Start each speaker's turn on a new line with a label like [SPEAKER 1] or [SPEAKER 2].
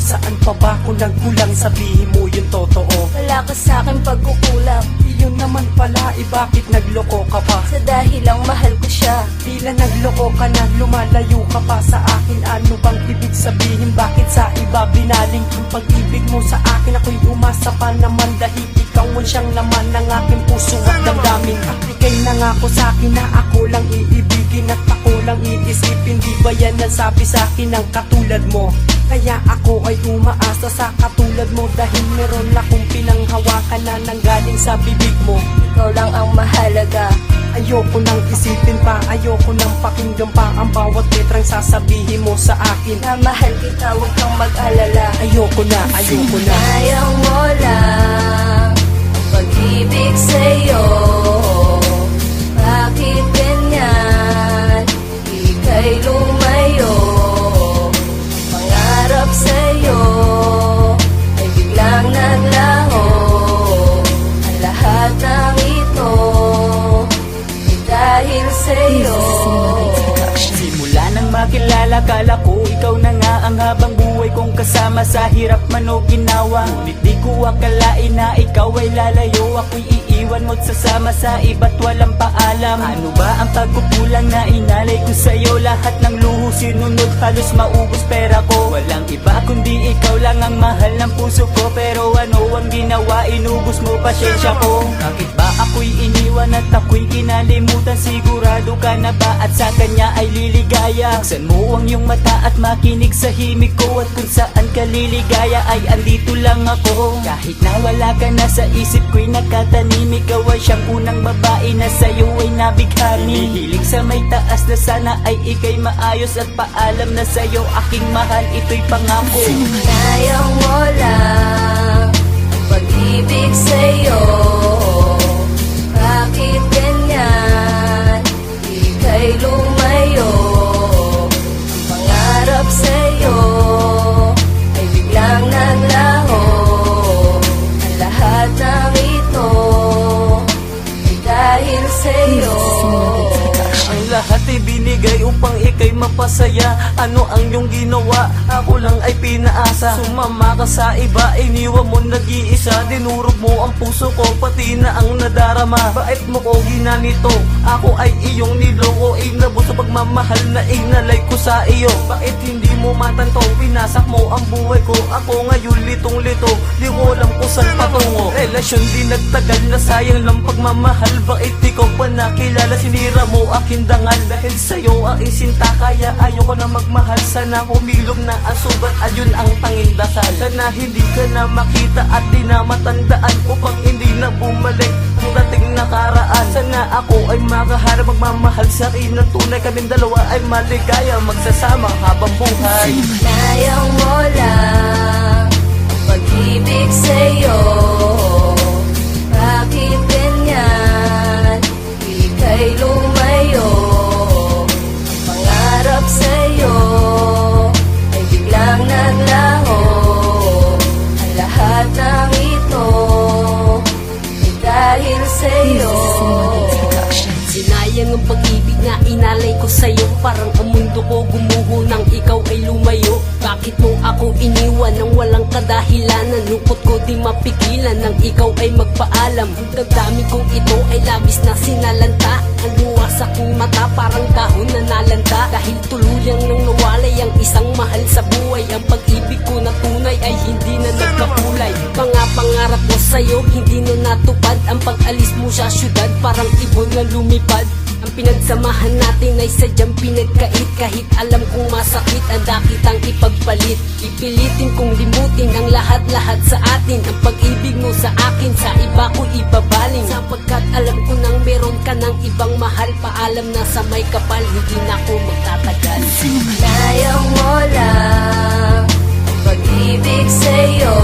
[SPEAKER 1] Saan pa ba kung nagkulang? Sabihin mo yung totoo.
[SPEAKER 2] Wala ka sa'kin pagkukulang.
[SPEAKER 1] Iyon naman pala, bakit nagloko ka pa?
[SPEAKER 2] Sa dahilang mahal ko siya.
[SPEAKER 1] Tila nagloko ka na, lumalayo ka pa sa akin. Ano bang ibig sabihin? Bakit sa iba binaling ang pag-ibig mo sa akin? Ako'y umasa pa naman dahil ikaw ang siyang laman ng aking puso at damdamin. At ika'y nangako sa akin na ako lang iibigin at ako lang iisipin. Di ba yan ang sabi sa akin ng katulad mo? Kaya ako ay umaasa sa katulad mo dahil meron akong pinanghawakan na nanggaling sa bibig mo.
[SPEAKER 2] Ikaw lang ang mahalaga.
[SPEAKER 1] Ayoko nang isipin pa, ayoko nang pakinggan pa ang bawat letrang sasabihin mo sa akin.
[SPEAKER 2] Na mahal kita, huwag kang mag-alala.
[SPEAKER 1] Ayoko na, ayoko na.
[SPEAKER 2] Ayaw mo lang ang pag-ibig sa'yo. Bakit ganyan? Ika'y lumayo. Pangarap sa'yo ay biglang naglaho. Ang lahat ng ito ay dahil sa'yo.
[SPEAKER 3] Simula nang makilala, kala ko ikaw na nga ang habang buhay kong kasama sa hirap man o ginawa. Ngunit di ko akalain na ikaw ay lalayo. Ako'y iiwan mo't sasama sa iba't walang paalam. Ano ba ang pagkukulang na inalay ko sa'yo? Lahat ng luho sinunod, halos maubos pera ko. Walang iba kundi ikaw lang ang mahal ng puso ko. Pero ano ang ginawa? Inubos mo pasensya ko. Bakit ba ako'y iniwan at ako'y kinalimutan? Sigurado ka na ba at sa kanya ay liligaya? Buksan mo ang iyong mata at makinig sa himig ko. At kung saan ka liligaya ay andito lang ako. Kahit na wala ka na sa isip ko'y nakatanim. Ikaw ay siyang unang babae na sa'yo ay nabighani. Hinihiling sa may taas na sana ay ika'y maayos. At paalam na sa'yo aking mahal, ito'y pangako.
[SPEAKER 2] Ayaw mo lang ang pag-ibig sa'yo. Bakit ganyan? Ika'y lumayo. Ang pangarap sa'yo ay biglang naglaho. Ang lahat ng ito ay dahil sa'yo.
[SPEAKER 1] Ang lahat ay binigay upang ika'y mapasaya. Ano ang iyong ginawa? Ako lang ay pinaasa. Sumama ka sa iba, iniwan mo nag-iisa. Dinurog mo ang puso ko, pati na ang nadarama. Bait mo ko ginanito, ako ay iyong niloko. Inabot sa pagmamahal na inalay ko sa iyo. Bakit hindi mo matanto? Pinasak mo ang buhay ko. Ako ngayon litong-lito, di ko alam kung saan patungo. Relasyon di nagtagal na, sayang lang pagmamahal. Bakit ikaw pa nakilala? Sinira mo aking dangal. Dahil sa'yo ang isinta, kaya ayoko na magmahal. Sana humilog na ang sugat, ayun ang tanging dasal. Sana hindi ka na makita at di na matandaan, upang hindi na bumalik ang dating nakaraan. Sana ako ay makaharap, magmamahal sa akin ng tunay. Kaming dalawa ay maligaya, magsasama habang buhay.
[SPEAKER 2] Ayaw mo lang ang pag-ibig sa'yo. Bakit ganyan? Ika'y lumayo. Ang pangarap sa'yo ay biglang naglaho. Ang lahat ng ito ay dahil sa'yo.
[SPEAKER 4] Sinayang ang pag-ibig na inalay ko sa'yo. Parang ang mundo ko gumuho nang ikaw ay lumayo. Bakit mo ako iniwan nang walang kadahilanan? Lungkot ko di mapigilan nang ikaw ay magpaalam. Ang damdamin kong ito ay labis na sinalanta. Ang luha sa aking mata parang dahon na nalanta. Dahil tuluyang nang nawalay ang isang mahal sa buhay. Ang pag-ibig ko na tunay ay hindi na nagkakulay. Mga pangarap ko sa'yo hindi na natupad. Ang pag-alis mo sa syudad parang ibon na lumipad. Ang pinagsamahan natin ay sadyang pinagkait. Kahit alam kong masakit, handa kitang ipagpalit. Ipilitin kong limutin ang lahat-lahat sa atin. Ang pag-ibig mo sa akin, sa iba ko ibabaling. Sapagkat alam ko nang meron ka ng ibang mahal. Paalam na sa may kapal, hindi na ako magtatagal.
[SPEAKER 2] Ayaw mo lang ang pag-ibig sa'yo.